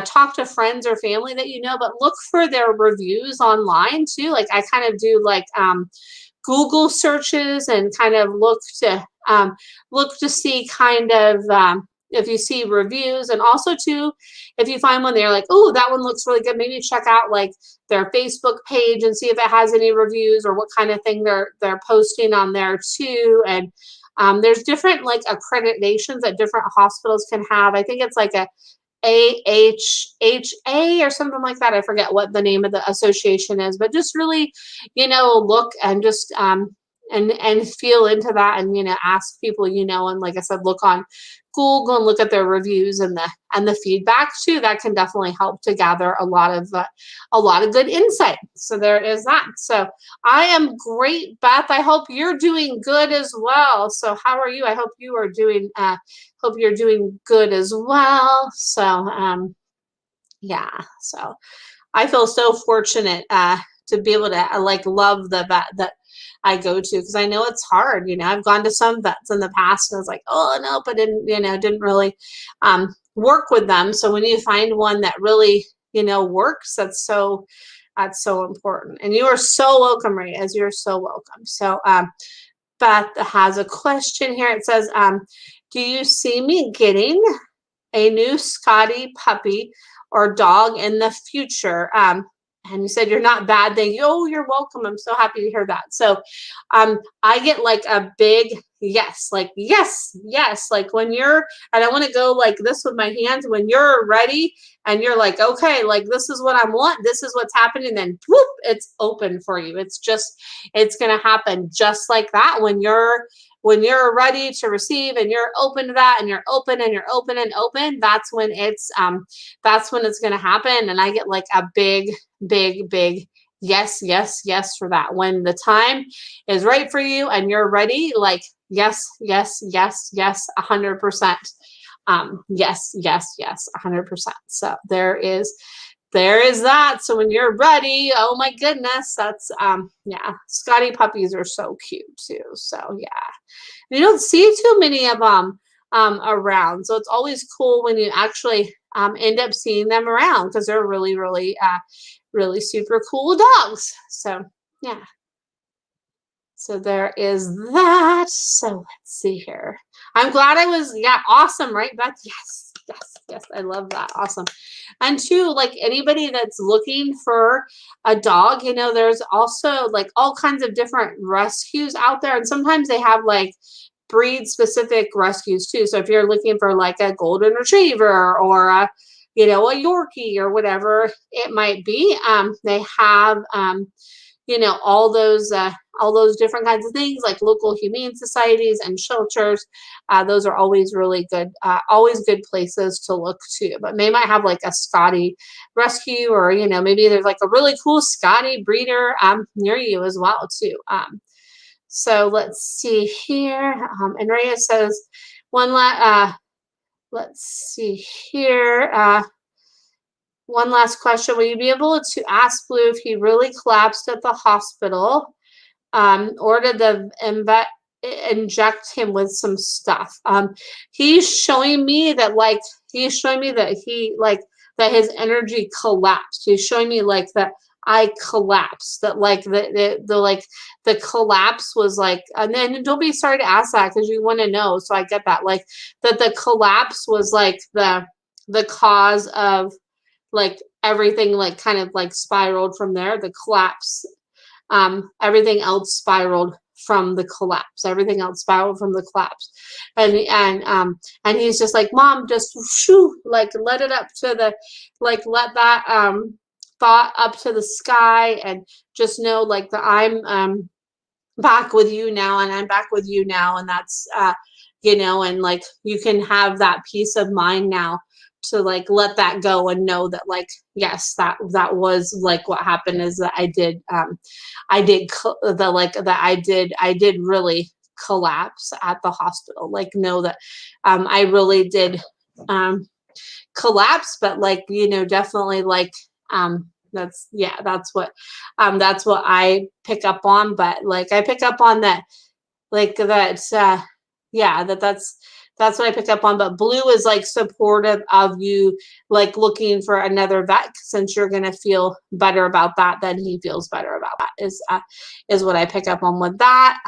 talk to friends or family that but look for their reviews online too. Like I kind of do like Google searches and kind of look to see kind of if you see reviews, and also too, if you find one they're like, oh, that one looks really good, maybe check out like their Facebook page and see if it has any reviews or what kind of thing they're posting on there too. And there's different like accreditations that different hospitals can have. I think it's like a AHHA or something like that. I forget what the name of the association is, but just really, look and just and feel into that, and ask people, and like I said, look on Google and look at their reviews and the feedback too. That can definitely help to gather a lot of good insight. So there is that. So I am great, Beth. I hope you're doing good as well. So how are you? I hope you are doing hope you're doing good as well. So yeah, so I feel so fortunate to be able to like love the vet that I go to, because I know it's hard. I've gone to some vets in the past and I was like, oh no, but didn't really work with them. So when you find one that really works, that's so important. And you are so welcome, Ray, as you're so welcome. So Beth has a question here. It says, do you see me getting a new Scotty puppy or dog in the future? And you said you're not bad. Thank you. Oh, you're welcome. I'm so happy to hear that. So I get like a big yes, like yes, like when you're, and I want to go like this with my hands, when you're ready and you're like, okay, like this is what I want, this is what's happening, then whoop, it's open for you. It's going to happen just like that. When you're ready to receive and you're open to that, and you're open and you're open and open, that's when it's going to happen. And I get like a big yes for that. When the time is right for you and you're ready, like yes, 100%. Yes, 100%. So there is that. So when you're ready, oh my goodness, that's yeah, Scotty puppies are so cute too. So yeah, you don't see too many of them around, so it's always cool when you actually end up seeing them around, because they're really super cool dogs. So yeah, so there is that. So let's see here. I'm glad I was, awesome, right, Beth? Yes, I love that. Awesome. And too, like anybody that's looking for a dog, there's also like all kinds of different rescues out there, and sometimes they have like breed specific rescues too. So if you're looking for like a golden retriever or a Yorkie or whatever it might be, they have all those different kinds of things, like local humane societies and shelters. Those are always really good, always good places to look to. But they might have like a Scotty rescue, or maybe there's like a really cool Scotty breeder near you as well too. So let's see here. And Rhea says, let's see here. One last question. Will you be able to ask Blue if he really collapsed at the hospital? Or did the inject him with some stuff? He's showing me that that his energy collapsed. He's showing me like that I collapsed, that like the collapse was like, and then don't be sorry to ask that because you want to know. So I get that, like that the collapse was like the cause of like everything like kind of like spiraled from there. The collapse, everything else spiraled from the collapse. Everything else spiraled from the collapse. And he's just like, Mom, just shoo, like let it up to the, like let that thought up to the sky and just know like that I'm back with you now, and I'm back with you now, and that's and like you can have that peace of mind now to like let that go and know that like yes, that was like what happened is that I did really collapse at the hospital. Like know that I really did collapse, but like definitely like that's what I pick up on. But like I pick up on that, like that's that's what I picked up on. But Blue is like supportive of you, like looking for another vet since you're gonna feel better about that. Then he feels better about that is what I pick up on with that.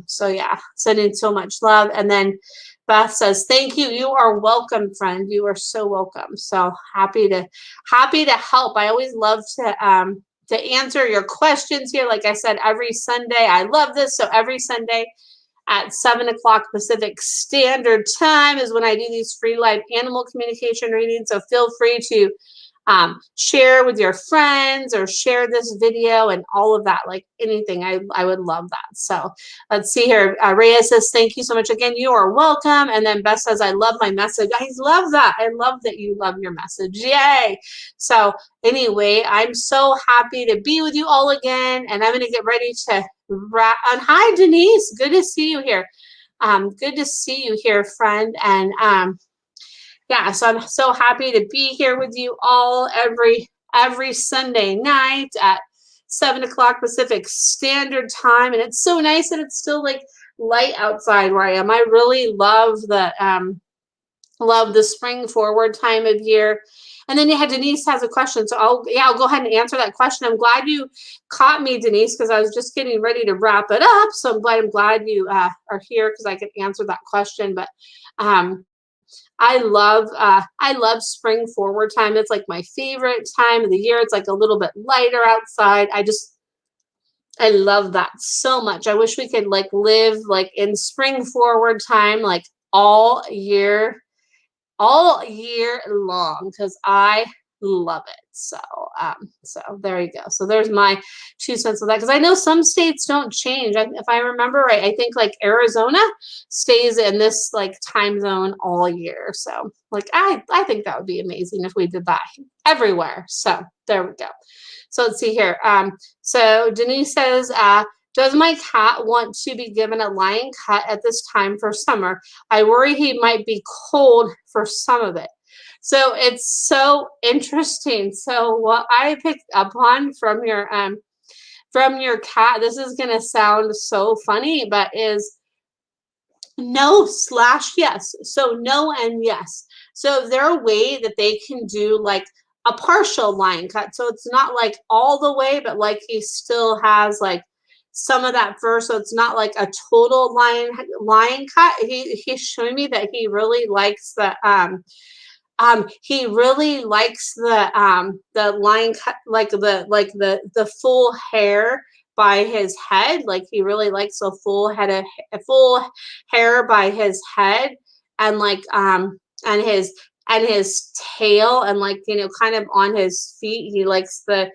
So yeah, sending so much love. And then Beth says, "Thank you. You are welcome, friend. You are so welcome. So happy to help. I always love to answer your questions here. Like I said, every Sunday, I love this. So every Sunday at 7 o'clock Pacific Standard Time is when I do these free live animal communication readings. So feel free to share with your friends or share this video and all of that, like anything. I would love that. So let's see here. Rhea says, thank you so much again. You are welcome. And then Beth says, I love my message. I love that. I love that you love your message. Yay. So anyway, I'm so happy to be with you all again. And I'm going to get ready to wrap. And hi, Denise. Good to see you here. Good to see you here, friend. And yeah, so I'm so happy to be here with you all every Sunday night at 7 o'clock Pacific Standard Time. And it's so nice that it's still like light outside where I am. I really love the spring forward time of year. And then Denise has a question. So I'll go ahead and answer that question. I'm glad you caught me, Denise, because I was just getting ready to wrap it up. So I'm glad you are here because I could answer that question. But I love spring forward time. It's like my favorite time of the year. It's like a little bit lighter outside. I love that so much. I wish we could like live like in spring forward time, like all year long, because I love it. So there you go. So there's my 2 cents of that, because I know some states don't change. If I remember right, I think like Arizona stays in this like time zone all year. So like I think that would be amazing if we did that everywhere. So there we go. So let's see here. So Denise says, does my cat want to be given a lion cut at this time for summer? I worry he might be cold for some of it. So it's so interesting. So what I picked up on from your cat, this is gonna sound so funny, but is no/yes. So no and yes. So is there a way that they can do like a partial line cut? So it's not like all the way, but like he still has like some of that fur. So it's not like a total line cut. He's showing me that he really likes the line cut, like the full hair by his head. Like he really likes a full hair by his head, and like and his tail, and like kind of on his feet. He likes the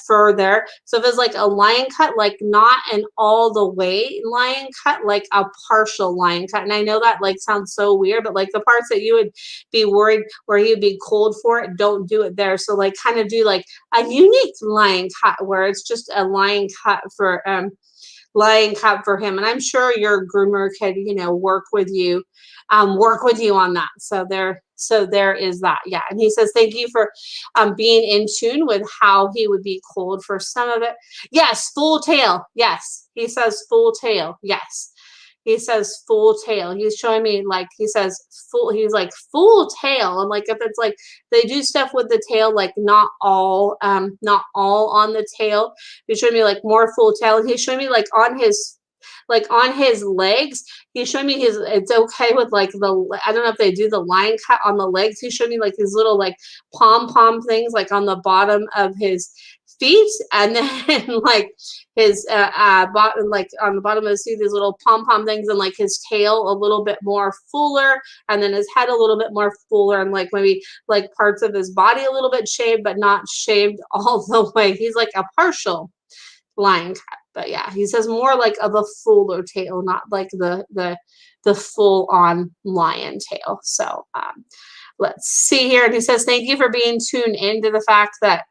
fur there. So if it's like a lion cut, like not an all the way lion cut, like a partial lion cut. And I know that like sounds so weird, but like the parts that you would be worried where you'd be cold for it, don't do it there. So like kind of do like a unique lion cut where it's just a lion cut for lion cup for him. And I'm sure your groomer could, you know, work with you on that. So there is that. Yeah. And he says, thank you for being in tune with how he would be cold for some of it. Yes, full tail. Yes. He says full tail. Yes. He says full tail. He's showing me like he says full. He's like full tail. And like if it's like they do stuff with the tail, like not all on the tail. He's showing me like more full tail. And he's showing me like on his legs. He's showing me it's okay with like I don't know if they do the line cut on the legs. He showed me like these little like pom things like on the bottom of his feet, and then like his bottom, like on the bottom of his feet, these little pom things, and like his tail a little bit more fuller, and then his head a little bit more fuller, and like maybe like parts of his body a little bit shaved, but not shaved all the way. He's like a partial lion cut, but yeah, he says more like of a fuller tail, not like the full on lion tail. So let's see here. And he says, thank you for being tuned into the fact that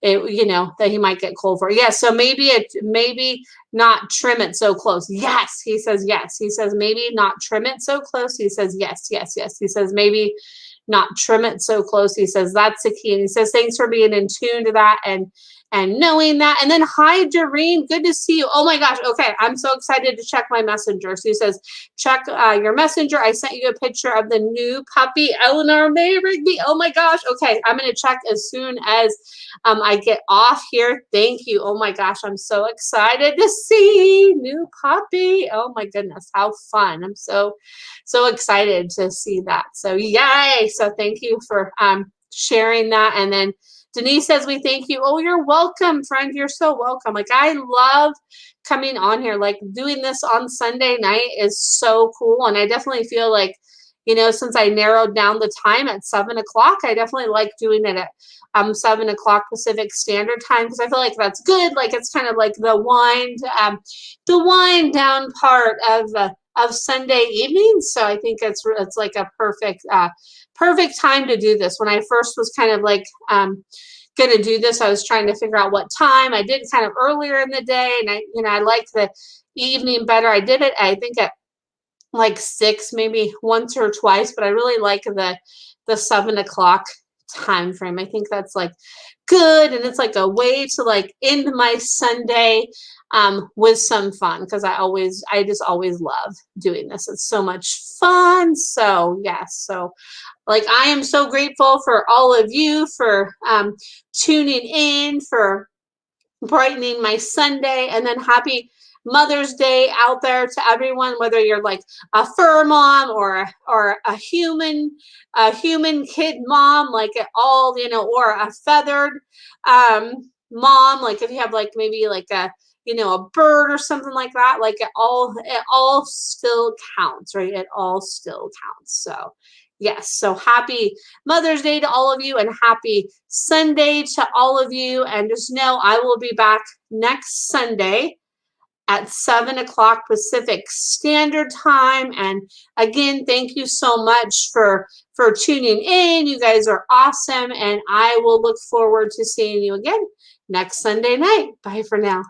that he might get cold for. Yeah, so maybe not trim it so close. Yes, he says yes. He says maybe not trim it so close. He says yes. He says maybe not trim it so close. He says that's the key. And he says thanks for being in tune to that and knowing that. And then hi, Doreen, good to see you. Oh my gosh, okay, I'm so excited to check my messenger. So he says, check your messenger. I sent you a picture of the new puppy, Eleanor May Rigby. Oh my gosh, okay, I'm gonna check as soon as I get off here. Thank you. Oh my gosh, I'm so excited to see new puppy. Oh my goodness, how fun. I'm so excited to see that. So yay. So thank you for sharing that. And then Denise says, we thank you. Oh, you're welcome, friend. You're so welcome. Like, I love coming on here. Like, doing this on Sunday night is so cool. And I definitely feel like, since I narrowed down the time at 7 o'clock, I definitely like doing it at 7 o'clock Pacific Standard Time, because I feel like that's good. Like, it's kind of like the wind down part of Sunday evenings. So I think it's like a perfect time to do this. When I first was kind of like going to do this, I was trying to figure out what time. I did kind of earlier in the day, and I liked the evening better. I did it, I think, at like 6, maybe once or twice, but I really like the 7 o'clock time frame. I think that's like good, and it's like a way to like end my Sunday with some fun, because I just always love doing this. It's so much fun. So yes, so like I am so grateful for all of you for tuning in, for brightening my Sunday, and then happy Mother's Day out there to everyone, whether you're like a fur mom or a human kid mom, like it all, or a feathered mom, like if you have like maybe like a bird or something like that, like it all still counts, right? It all still counts. So yes, so happy Mother's Day to all of you, and happy Sunday to all of you. And just know I will be back next Sunday at 7 o'clock Pacific Standard Time. And again, thank you so much for tuning in. You guys are awesome, and I will look forward to seeing you again next Sunday night. Bye for now.